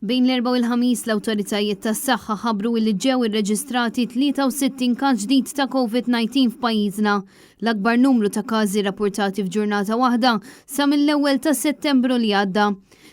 Bejn l-erba' u l-ħamis l-awtoritajiet tas-saħħa ħabbru li ġew irreġistrati 63 każ ġdid ta' COVID-19 f'pajjiżna, l-akbar numru ta' każi rapportati f'ġurnata waħda sa mill-ewwel ta' Settembru li għadda.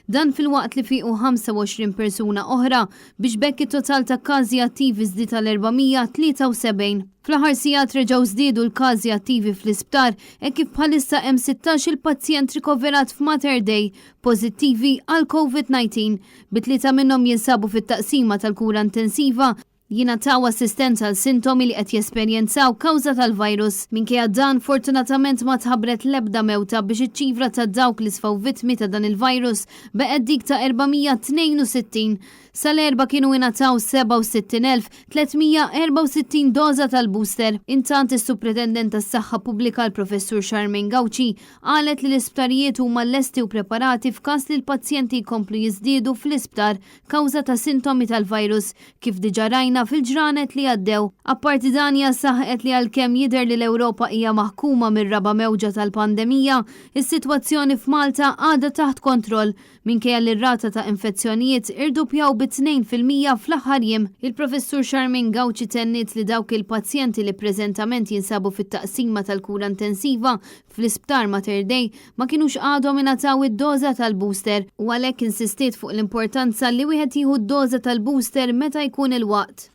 Dan fil-waqt li fiqu 25 persuna oħra biex bekk it-total ta' każi attivi żdied tal-473. Fl-aħħar sigħat reġgħu żdiedu l-każi attivi fl-Isptar kif bħalissa hemm 16 il-pazjent rikoverat f'Mater Dei pożittivi għal COVID-19 bi-3 minnhom jinsabu fit-taqsima tal-kura intensiva jingħataw assistenza għal sintomi li qed jesperjenzaw kawża tal-virus. Minkejja dan fortunatament ma tħabbret l-ebda mewta biex iċ-ċifra ta' dawk li sfaw vittmi ta' dan il-virus beqgħet dik ta' 462. Sal-erba kienu ingħataw 67,364 doża tal-booster. Intant is-Supretendent tas-Saħħa Pubblika l-Professur Charmaine Gawci qalet li l-isptarijiet huma lesti u preparati f'każ li l-pazjenti jkomplu jiżdiedu fl-isptar kawża ta' sintomi tal-virus kif diġà rajna fil-ġranet li għaddew. Apparti dan saħqet li għalkemm jidher li l-Ewropa hija maħkuma mir-raba' mewġa tal-pandemija, is-sitwazzjoni f'Malta għadha taħt kontroll minkejja li r-rata ta' infezzjonijiet irdupjaw b'2% fl-aħħar jiem. Il-Professur Charmaine Gawci tenniet li dawk il-pazjenti li preżentament jinsabu fit-taqsima tal-kura intensiva fl-Isptar Mater Dei ma kinux għadhom ingħataw id-doża tal-booster u għalhekk insistiet fuq l-importanza li wieħed jieħu d-doża tal-booster meta jkun il-waqt.